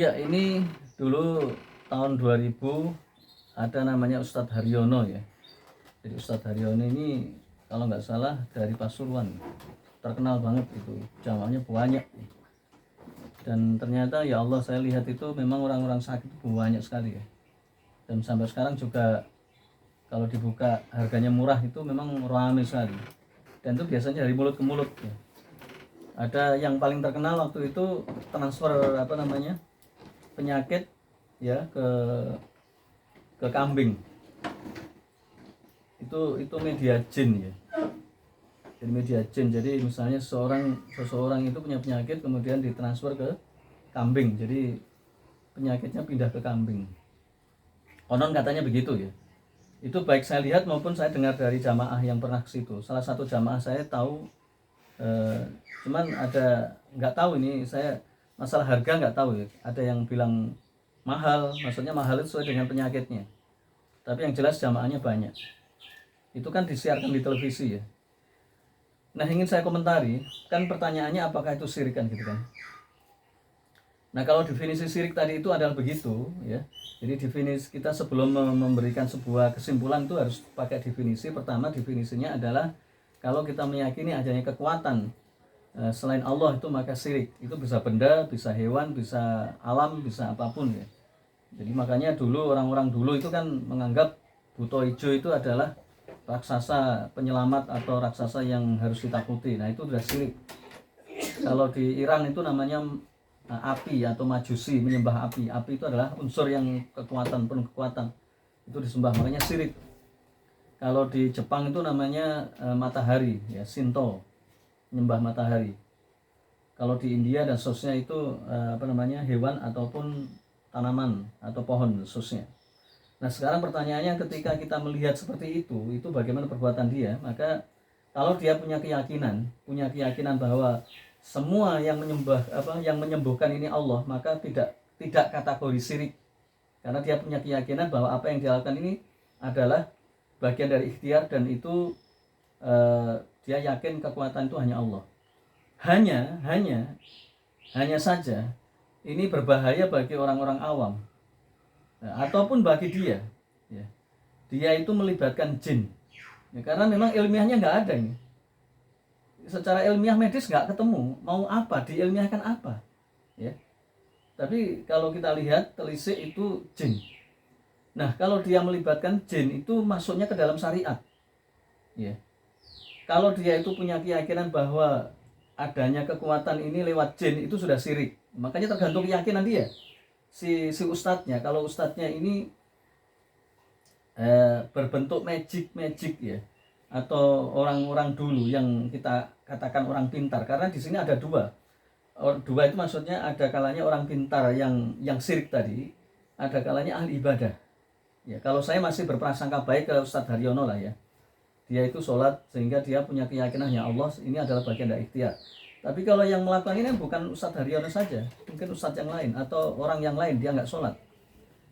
Ya, ini dulu tahun 2000 ada namanya Ustadz Haryono ya. Jadi Ustadz Haryono ini kalau nggak salah dari Pasuruan, terkenal banget itu, jamaahnya banyak. Dan ternyata ya Allah, saya lihat itu memang orang-orang sakit banyak sekali ya. Dan sampai sekarang juga kalau dibuka harganya murah itu memang ramai sekali. Dan itu biasanya dari mulut ke mulut ya. Ada yang paling terkenal waktu itu transfer penyakit ya ke kambing. Itu media jin ya. Jadi media jin. Jadi misalnya seseorang itu punya penyakit kemudian ditransfer ke kambing. Jadi penyakitnya pindah ke kambing. Konon katanya begitu ya. Itu baik saya lihat maupun saya dengar dari jamaah yang pernah ke situ. Salah satu jamaah saya tahu, cuman ada nggak tahu ini, saya masalah harga nggak tahu ya. Ada yang bilang mahal, maksudnya mahal itu sesuai dengan penyakitnya. Tapi yang jelas jamaahnya banyak. Itu kan disiarkan di televisi ya. Nah, ingin saya komentari, kan pertanyaannya apakah itu syirik kan gitu kan. Nah, kalau definisi syirik tadi itu adalah begitu ya. Jadi definisi kita sebelum memberikan sebuah kesimpulan itu harus pakai definisi. Pertama, definisinya adalah kalau kita meyakini adanya kekuatan selain Allah itu maka syirik. Itu bisa benda, bisa hewan, bisa alam, bisa apapun ya. Jadi makanya dulu orang-orang dulu itu kan menganggap buto ijo itu adalah raksasa penyelamat atau raksasa yang harus ditakuti. Nah, itu sudah syirik. Kalau di Iran itu namanya api atau majusi, menyembah api. Api itu adalah unsur yang penuh kekuatan. Itu disembah, makanya syirik. Kalau di Jepang itu namanya matahari ya, Shinto, menyembah matahari. Kalau di India dan sosnya itu hewan ataupun tanaman atau pohon khususnya. Nah, sekarang pertanyaannya, ketika kita melihat seperti itu bagaimana perbuatan dia? Maka kalau dia punya keyakinan bahwa semua yang menyembuhkan ini Allah, maka tidak kategori syirik. Karena dia punya keyakinan bahwa apa yang dia lakukan ini adalah bagian dari ikhtiar, dan itu dia yakin kekuatan itu hanya Allah. Hanya saja ini berbahaya bagi orang-orang awam, ataupun bagi dia ya. Dia itu melibatkan jin ya, karena memang ilmiahnya nggak ada ini. Secara ilmiah medis nggak ketemu mau apa diilmiahkan apa ya. Tapi kalau kita lihat telisik itu jin. Nah, kalau dia melibatkan jin itu masuknya ke dalam syariat ya. Kalau dia itu punya keyakinan bahwa adanya kekuatan ini lewat jin, itu sudah syirik. Makanya tergantung keyakinan dia, si ustadznya. Kalau ustadznya ini berbentuk magic ya, atau orang-orang dulu yang kita katakan orang pintar, karena di sini ada dua itu maksudnya ada kalanya orang pintar yang syirik tadi, ada kalanya ahli ibadah ya. Kalau saya masih berprasangka baik ke Ustadz Haryono lah ya, dia itu sholat sehingga dia punya keyakinan ya Allah ini adalah bagian dari ikhtiar. Tapi kalau yang melakukan ini bukan Ustadz Haryono saja, mungkin Ustadz yang lain atau orang yang lain, dia nggak sholat,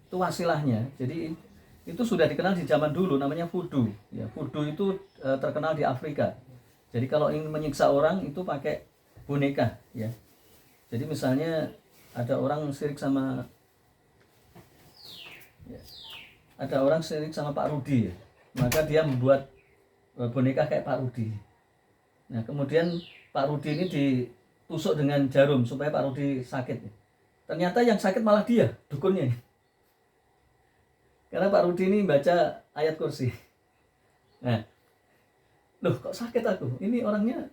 itu wasilahnya. Jadi itu sudah dikenal di zaman dulu, namanya voodoo ya. Voodoo itu terkenal di Afrika. Jadi kalau ingin menyiksa orang itu pakai boneka ya. Jadi misalnya ada orang syirik sama Pak Rudi ya, maka dia membuat boneka kayak Pak Rudi. Nah, kemudian Pak Rudi ini ditusuk dengan jarum supaya Pak Rudi sakit. Ternyata yang sakit malah dia, dukunnya. Karena Pak Rudi ini baca ayat kursi. Nah, loh kok sakit aku? Ini orangnya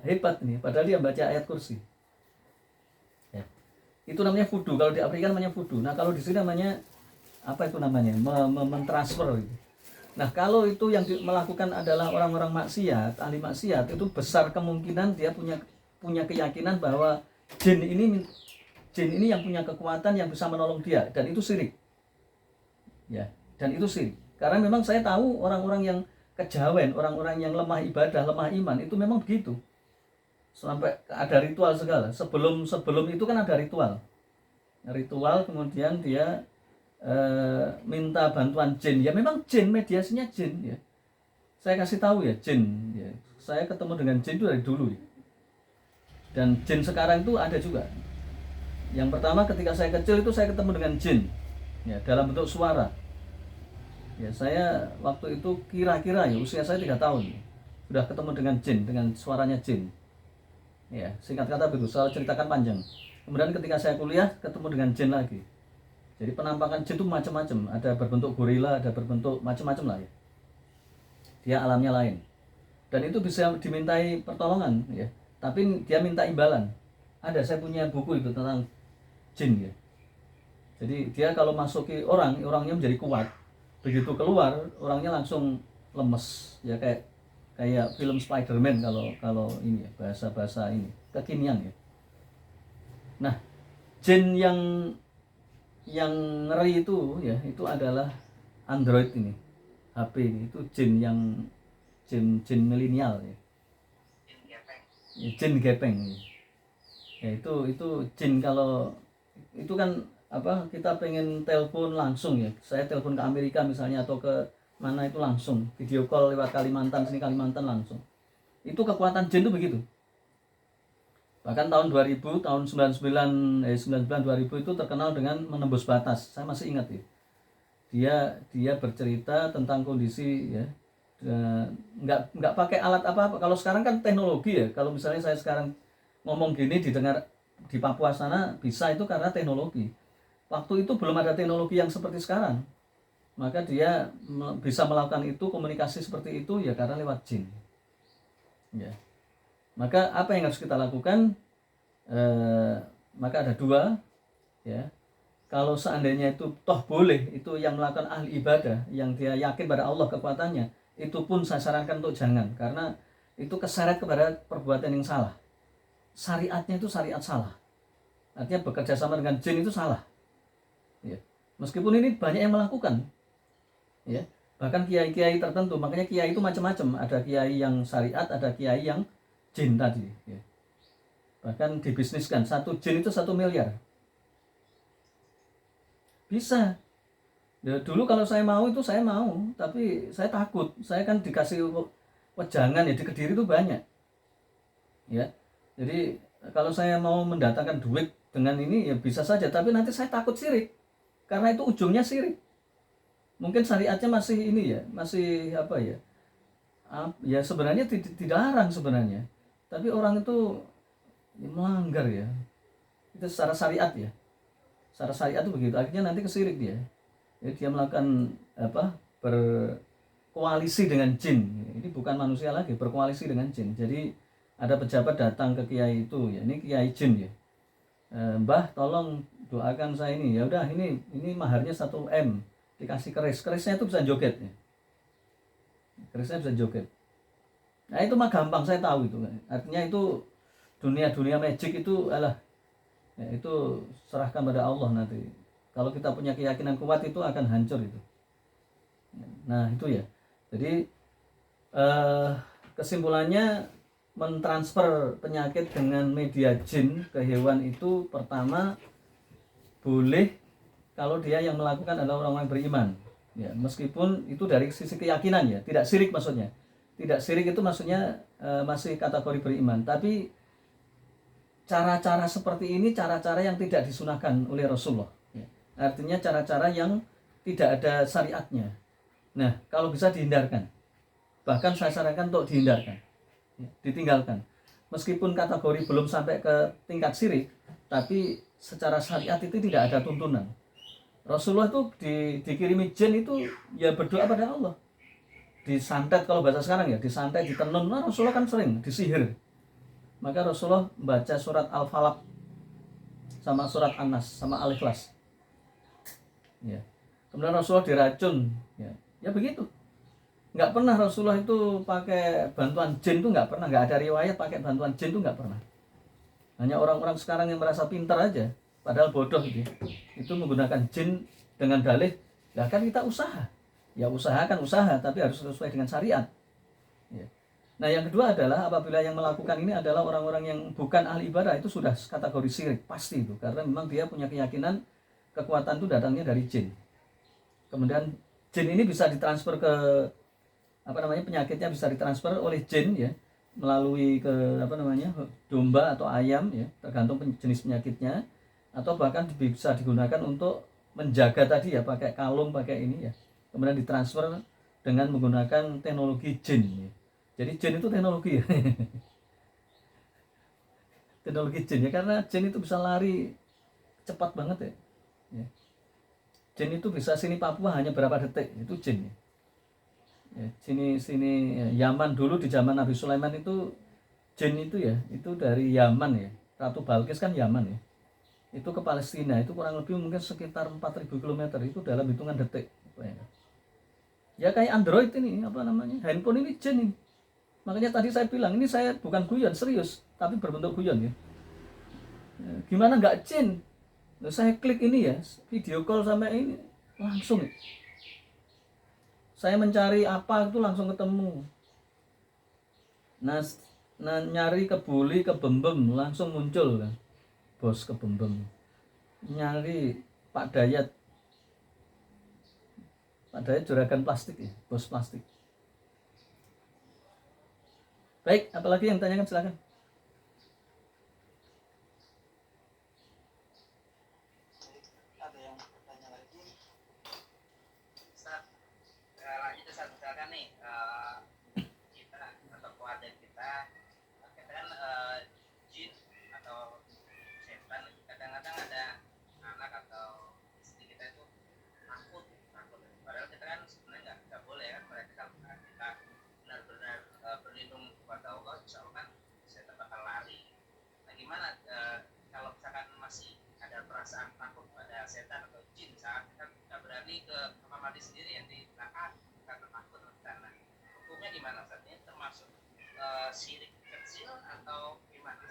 hebat nih, padahal dia baca ayat kursi. Ya. Itu namanya voodoo. Kalau di Afrika namanya voodoo. Nah, kalau di sini namanya apa itu namanya? Mentransfer gitu. Nah, kalau itu yang melakukan adalah orang-orang maksiat, ahli maksiat, itu besar kemungkinan dia punya keyakinan bahwa jin ini yang punya kekuatan yang bisa menolong dia, dan itu syirik. Ya, dan itu syirik. Karena memang saya tahu orang-orang yang kejawen, orang-orang yang lemah ibadah, lemah iman, itu memang begitu. Sampai ada ritual segala. Sebelum itu kan ada ritual. Ritual kemudian dia minta bantuan jin ya, memang jin, mediasinya jin ya. Saya kasih tahu ya, jin ya. Saya ketemu dengan jin itu dari dulu ya. Dan jin sekarang itu ada juga Yang pertama, ketika saya kecil itu saya ketemu dengan jin, ya, dalam bentuk suara. Ya, saya waktu itu kira-kira ya usia saya 3 tahun sudah ketemu dengan jin, dengan suaranya jin. Ya, singkat kata begitu, saya ceritakan panjang. Kemudian ketika saya kuliah ketemu dengan jin lagi. Jadi penampakan jin itu macam-macam, ada berbentuk gorila, ada berbentuk macam-macam lah ya. Dia alamnya lain. Dan itu bisa dimintai pertolongan ya. Tapi dia minta imbalan. Ada, saya punya buku itu tentang jin ya. Jadi dia kalau masuki orang, orangnya menjadi kuat. Begitu keluar, orangnya langsung lemes ya, kayak film Spider-Man kalau ini ya, bahasa ini kekinian ya. Nah, jin yang ngeri itu ya, itu adalah Android ini, HP ini, itu jin milenial ya. Ya, jin gepeng ya, itu jin. Kalau itu kan apa, kita pengen telepon langsung ya, saya telepon ke Amerika misalnya atau ke mana itu langsung video call lewat Kalimantan, sini Kalimantan langsung. Itu kekuatan jin itu begitu. Bahkan tahun 2000, tahun 99 2000 itu terkenal dengan menembus batas. Saya masih ingat ya. Dia bercerita tentang kondisi ya, nggak pakai alat apa-apa. Kalau sekarang kan teknologi ya. Kalau misalnya saya sekarang ngomong gini didengar di Papua sana bisa, itu karena teknologi. Waktu itu belum ada teknologi yang seperti sekarang. Maka dia bisa melakukan itu, komunikasi seperti itu ya karena lewat jin. Ya. Maka apa yang harus kita lakukan? Maka ada dua ya. Kalau seandainya itu toh boleh, itu yang melakukan ahli ibadah, yang dia yakin pada Allah kekuatannya, itu pun saya sarankan untuk jangan, karena itu keseret kepada perbuatan yang salah. Syariatnya itu syariat salah. Artinya bekerja sama dengan jin itu salah. Ya. Meskipun ini banyak yang melakukan, ya. Bahkan kiai-kiai tertentu, makanya kiai itu macam-macam. Ada kiai yang syariat, ada kiai yang jin tadi. Ya. Bahkan dibisniskan, satu jin itu 1 miliar. Bisa. Ya, dulu kalau saya mau itu saya mau, tapi saya takut. Saya kan dikasih wejangan ya, di Kediri itu banyak. Ya. Jadi kalau saya mau mendatangkan duit dengan ini ya bisa saja, tapi nanti saya takut sirik. Karena itu ujungnya sirik. Mungkin syariatnya masih ini ya, masih apa ya? Ya sebenarnya tidak larang sebenarnya. Tapi orang itu ya melanggar ya. Itu secara syariat ya. Secara syariat itu begitu. Akhirnya nanti kesirik dia. Jadi dia melakukan apa? Berkoalisi dengan jin. Ini bukan manusia lagi, berkoalisi dengan jin. Jadi ada pejabat datang ke kiai itu ya, ini kiai jin ya. Mbah tolong doakan saya ini. Ya udah, ini maharnya 1 M. Dikasih keris. Kerisnya itu bisa joget ya. Kerisnya bisa joget. Nah itu mah gampang, saya tahu itu. Artinya itu dunia magic itu adalah ya, itu serahkan pada Allah nanti. Kalau kita punya keyakinan kuat itu akan hancur itu. Nah itu ya. Jadi kesimpulannya, mentransfer penyakit dengan media jin ke hewan itu pertama boleh kalau dia yang melakukan adalah orang-orang beriman. Ya, meskipun itu dari sisi keyakinan ya, tidak syirik maksudnya. Tidak syirik itu maksudnya masih kategori beriman, tapi cara-cara seperti ini cara-cara yang tidak disunahkan oleh Rasulullah ya. Artinya cara-cara yang tidak ada syariatnya. Nah, kalau bisa dihindarkan. Bahkan saya sarankan untuk dihindarkan ya, ditinggalkan. Meskipun kategori belum sampai ke tingkat syirik, tapi secara syariat itu tidak ada tuntunan. Rasulullah itu dikirimi jin itu ya berdoa pada Allah. Disantet kalau bahasa sekarang ya, disantet, ditenun. Nah, Rasulullah kan sering disihir. Maka Rasulullah baca surat Al-Falaq sama surat An-Nas sama Al-Ikhlas. Ya. Kemudian Rasulullah diracun, ya begitu. Nggak pernah Rasulullah itu pakai bantuan jin, itu nggak pernah. Nggak ada riwayat pakai bantuan jin, itu nggak pernah. Hanya orang-orang sekarang yang merasa pintar aja, padahal bodoh gitu. Itu menggunakan jin dengan dalih, ya kan kita usaha. Ya usahakan usaha, tapi harus sesuai dengan syariat. Ya. Nah yang kedua adalah apabila yang melakukan ini adalah orang-orang yang bukan ahli ibadah, itu sudah kategori syirik pasti itu, karena memang dia punya keyakinan kekuatan itu datangnya dari jin. Kemudian jin ini bisa ditransfer ke penyakitnya bisa ditransfer oleh jin ya, melalui ke domba atau ayam ya, tergantung jenis penyakitnya. atau bahkan bisa digunakan untuk menjaga tadi ya, pakai kalung, pakai ini ya, kemudian ditransfer dengan menggunakan teknologi jin ya. Jadi jin itu teknologi ya. Teknologi jin ya, karena jin itu bisa lari cepat banget ya. Ya. Jin itu bisa sini Papua hanya berapa detik, itu jin ya. Ya, sini ya, Yaman dulu di zaman Nabi Sulaiman itu jin itu ya, itu dari Yaman ya. Ratu Balkis kan Yaman ya. Itu ke Palestina itu kurang lebih mungkin sekitar 4.000 km itu dalam hitungan detik. Ya kayak Android ini, apa namanya, handphone ini jin ini. Makanya tadi saya bilang ini saya bukan guyon, serius, tapi berbentuk guyon ya. Gimana nggak jin? Saya klik ini ya, video call sama ini langsung ya. Saya mencari apa itu langsung ketemu. Nah nyari ke Buli, ke Bembem langsung muncul kan. Bos ke Bembem. Nyari Pak Dayat juragan plastik ya, bos plastik. Baik, apalagi yang tanyakan silakan. Ada yang bertanya lagi? Ustaz, lanjut Ustaz, misalkan nih kita atau keluarga kita kan jin atau setan, kadang-kadang ada anak atau istri kita itu takut. Padahal kita kan sebenarnya nggak boleh kan, mereka kalau kita benar-benar berlindung kepada Allah, insya Allah kan setan bakal lari. Nah gimana kalau misalkan masih ada perasaan takut pada setan atau jin saat kita nggak berani ke kamar mandi sendiri yang di belakang karena takut karena hukumnya gimana saat ini, termasuk syirik kecil atau gimana?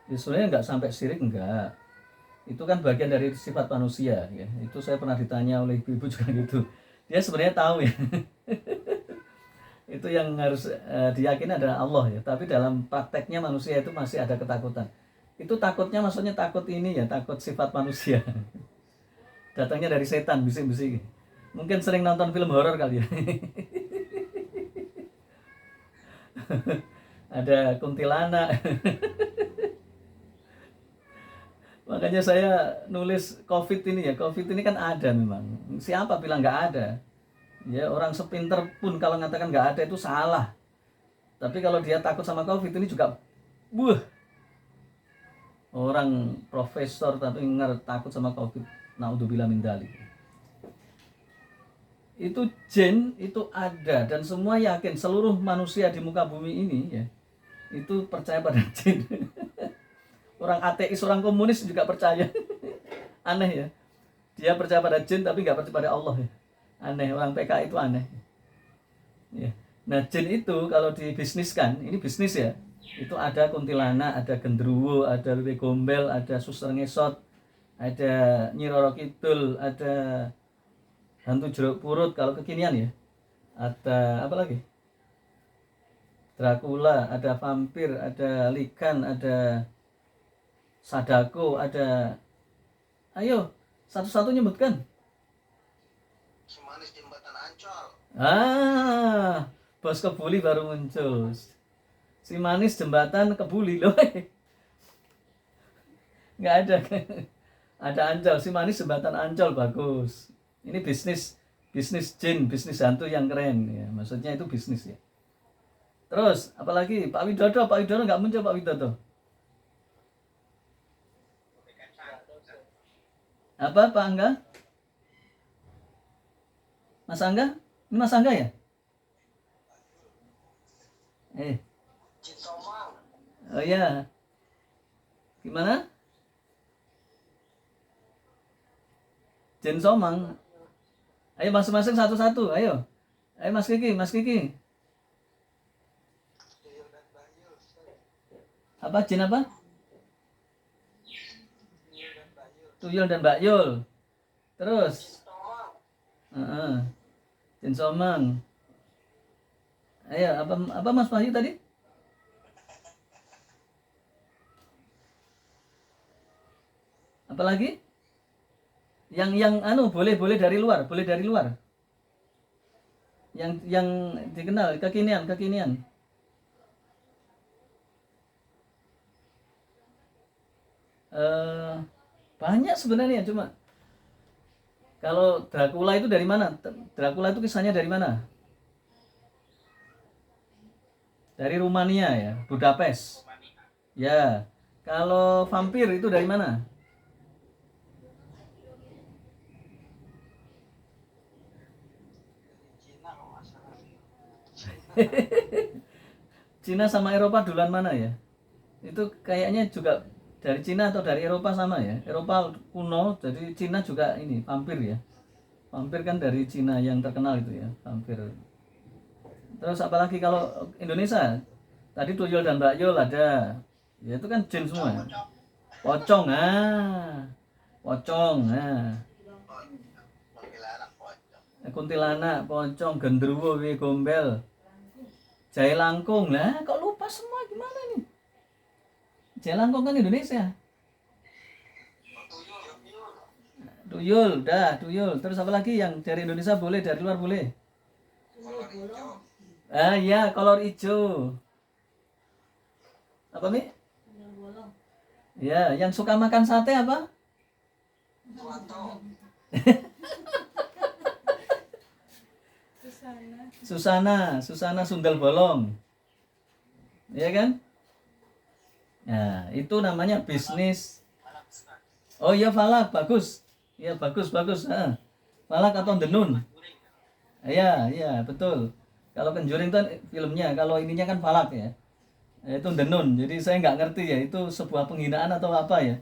Ya sebenarnya nggak sampai syirik, enggak. Itu kan bagian dari sifat manusia ya. Itu saya pernah ditanya oleh ibu-ibu juga gitu. Dia sebenarnya tahu ya. Itu yang harus diyakini adalah Allah ya. Tapi dalam prakteknya manusia itu masih ada ketakutan. Itu takutnya maksudnya takut ini ya, takut sifat manusia. Datangnya dari setan, bisik-bisik. Mungkin sering nonton film horor kali ya. Ada kuntilanak. Makanya saya nulis COVID ini ya. COVID ini kan ada memang. Siapa bilang nggak ada? Ya orang sepinter pun kalau mengatakan nggak ada itu salah. Tapi kalau dia takut sama COVID ini juga, orang profesor tapi takut sama COVID. Naudzubillah min dzalik. Itu jin itu ada dan semua yakin, seluruh manusia di muka bumi ini ya itu percaya pada jin. Orang ateis, orang komunis juga percaya. Aneh ya, dia percaya pada jin tapi nggak percaya pada Allah ya. Aneh, orang PKI itu aneh ya. Nah jin itu kalau dibisniskan, ini bisnis ya, itu ada kuntilanak, ada gendruwo, ada luwe gombel, ada suster ngesot, ada Nyi Roro Kidul, ada hantu jeruk purut kalau kekinian ya, ada apa lagi, Dracula, ada vampir, ada likan, ada sadako, ada, ayo satu-satu nyebutkan. Si manis jembatan Ancol. Bos Kebuli baru muncul. Si manis jembatan Kebuli loh. Nggak ada. Ada Ancol, si manis jembatan Ancol bagus. Ini bisnis jin, bisnis hantu yang keren ya. Maksudnya itu bisnis ya. Terus apalagi Pak Widodo nggak muncul Pak Widodo. Apa Pak Angga? Mas Angga? Ini Mas Angga ya? Jin Somang. Oh iya. Gimana? Jin Somang. Ayo masing-masing satu-satu, ayo. Ayo Mas Kiki. Apa jin apa? Tuyul dan Mbak Yul. Terus Jin Somang. Ayo apa Mas Wahyu tadi? Apalagi? Yang boleh dari luar. Yang dikenal kekinian. Eh, banyak sebenarnya, cuma kalau Dracula itu dari mana? Dracula itu kisahnya dari mana? Dari Rumania ya, Budapest. Romania. Ya. Kalau vampir itu dari mana? Dari Cina kalau nggak salah. Cina sama Eropa duluan mana ya? Itu kayaknya juga dari Cina atau dari Eropa sama ya. Eropa kuno, jadi Cina juga ini vampir ya. Vampir kan dari Cina yang terkenal itu ya, vampir. Terus apalagi kalau Indonesia? Tadi Tuyul dan Mbak Yul ada. Ya itu kan jin semua ya. Pocong. Pocong, ah. Pocong, ah. Kuntilanak pocong. Kuntilanak, pocong, genderuwo, gombel, jahe langkung. Lah, kok lupa semua gimana nih? Jahe langkung kan Indonesia. Tuyul, dah, tuyul. Terus apa lagi yang dari Indonesia boleh, dari luar boleh? Kolor hijau. Ah iya, kolor hijau. Apa, Mi? Ya, yang suka makan sate apa? Tuato. Susana sundel bolong. Iya kan? Nah, itu namanya bisnis. Oh iya, falak, bagus. Iya, bagus. Ah. Falak atau denun. Iya, betul. Kalau Conjuring kan filmnya, kalau ininya kan falak ya. Itu denun. Jadi saya nggak ngerti ya, itu sebuah penghinaan atau apa ya.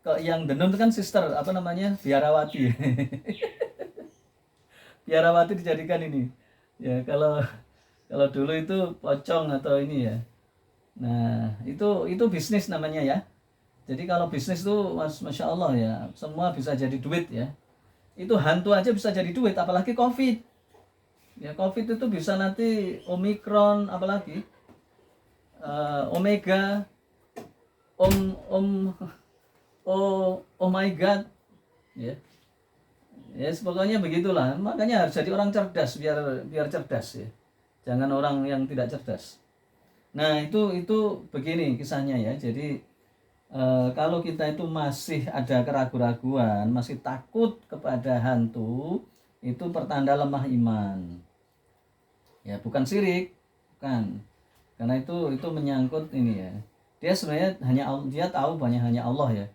Kok yang denun itu kan sister, apa namanya? Biarawati. Biarawati dijadikan ini. Ya, kalau kalau dulu itu pocong atau ini ya. Nah, itu bisnis namanya ya. Jadi kalau bisnis tuh Masya Allah ya, semua bisa jadi duit ya. Itu hantu aja bisa jadi duit, apalagi COVID. Ya, COVID itu bisa nanti Omikron, apalagi Omega, oh my God, ya. Ya, pokoknya begitulah. Makanya harus jadi orang cerdas biar cerdas ya. Jangan orang yang tidak cerdas. Nah, itu begini kisahnya ya. Jadi kalau kita itu masih ada keraguan-raguan, masih takut kepada hantu, itu pertanda lemah iman. Ya, bukan syirik, bukan. Karena itu menyangkut ini ya. Dia sebenarnya dia tahu banyak hanya Allah ya.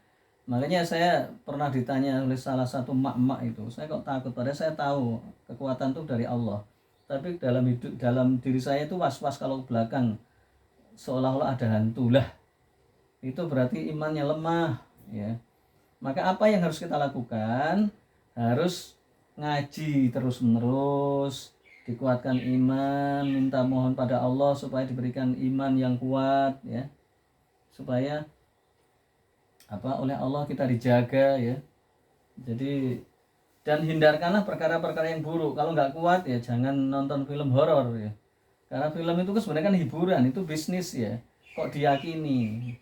Makanya saya pernah ditanya oleh salah satu mak-mak itu, saya kok takut, padahal saya tahu kekuatan itu dari Allah. Tapi dalam diri saya itu was-was kalau ke belakang seolah-olah ada hantu lah. Itu berarti imannya lemah ya. Maka apa yang harus kita lakukan? Harus ngaji terus-menerus, dikuatkan iman, minta mohon pada Allah supaya diberikan iman yang kuat ya. Supaya oleh Allah kita dijaga ya. Jadi dan hindarkanlah perkara-perkara yang buruk. Kalau nggak kuat ya jangan nonton film horor ya. Karena film itu sebenarnya kan hiburan, itu bisnis ya. Kok diyakini?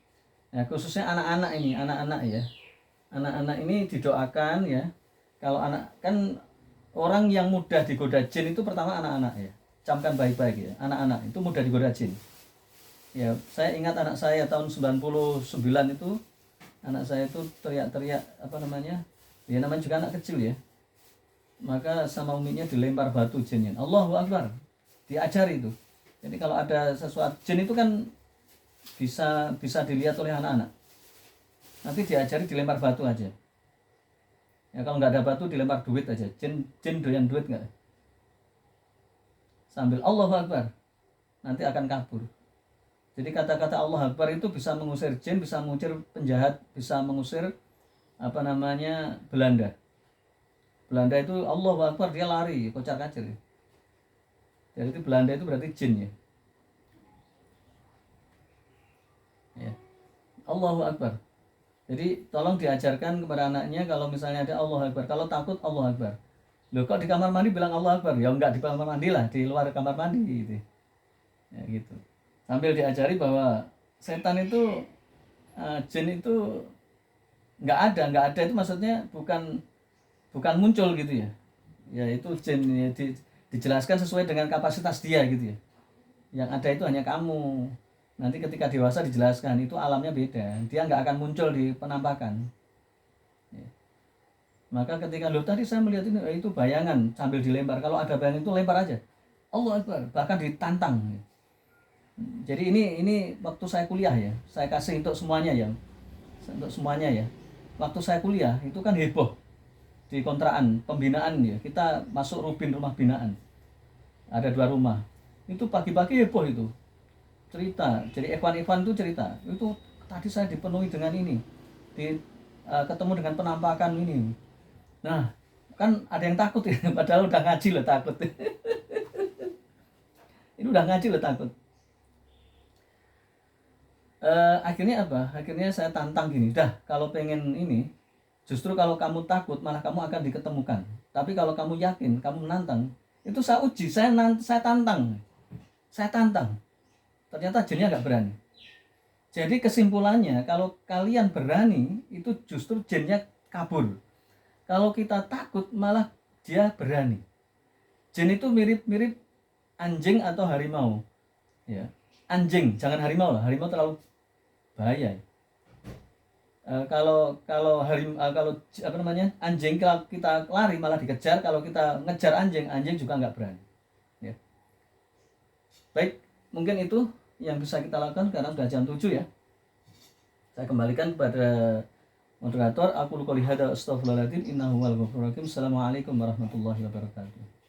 Nah, khususnya anak-anak ya. Anak-anak ini didoakan ya. Kalau anak kan orang yang mudah digoda jin itu pertama anak-anak ya. Camkan baik-baik ya. Anak-anak itu mudah digoda jin. Ya, saya ingat anak saya tahun 99 itu, anak saya itu teriak-teriak dia namanya juga anak kecil ya, maka sama uminya dilempar batu jinnya. Allahu Akbar, diajari itu. Jadi kalau ada sesuatu jin itu kan bisa dilihat oleh anak-anak, nanti diajari dilempar batu aja ya. Kalau nggak ada batu dilempar duit aja. Jin doyan duit nggak, sambil Allahu Akbar nanti akan kabur. Jadi kata-kata Allah Akbar itu bisa mengusir jin, bisa mengusir penjahat, bisa mengusir Belanda. Belanda itu Allahu Akbar dia lari kocar-kacir. Jadi itu Belanda itu berarti jin ya. Ya. Allahu Akbar. Jadi tolong diajarkan kepada anaknya kalau misalnya ada Allahu Akbar, kalau takut Allahu Akbar. Loh kok di kamar mandi bilang Allahu Akbar? Ya enggak di kamar mandi lah, di luar kamar mandi gitu. Ya gitu. Sambil diajari bahwa setan itu jin itu nggak ada itu maksudnya bukan muncul gitu ya. Ya itu jin ya, dijelaskan sesuai dengan kapasitas dia gitu ya. Yang ada itu hanya kamu. Nanti ketika dewasa dijelaskan itu alamnya beda, dia nggak akan muncul di penampakan. Ya. Maka ketika tadi saya melihat itu bayangan sambil dilempar. Kalau ada bayangan itu lempar aja. Allah Akbar, bahkan ditantang. Jadi ini waktu saya kuliah ya, saya kasih untuk semuanya ya, untuk semuanya ya. Waktu saya kuliah itu kan heboh di kontrakan pembinaan ya. Kita masuk Rubin rumah binaan, ada 2 rumah. Itu pagi-pagi heboh itu cerita. Jadi Evan itu cerita. Itu tadi saya dipenuhi dengan ini, ketemu dengan penampakan ini. Nah kan ada yang takut ya, padahal udah ngaji loh takut. Ini udah ngaji loh takut. Akhirnya apa? Akhirnya saya tantang gini, dah kalau pengen ini, justru kalau kamu takut malah kamu akan diketemukan. Tapi kalau kamu yakin, kamu menantang, itu saya uji, saya tantang. Ternyata jinnya nggak berani. Jadi kesimpulannya, kalau kalian berani, itu justru jinnya kabur. Kalau kita takut, malah dia berani. Jin itu mirip-mirip anjing atau harimau. Ya, anjing, jangan harimau lah. Harimau terlalu bahaya. Kalau anjing, kalau kita lari malah dikejar. Kalau kita ngejar anjing juga nggak berani. Ya. Baik, mungkin itu yang bisa kita lakukan karena sudah jam 7 ya. Saya kembalikan kepada moderator. Aku qouli hadza astaghfirullahaladzim innahu huwal ghafurur rahim. Assalamualaikum warahmatullahi wabarakatuh.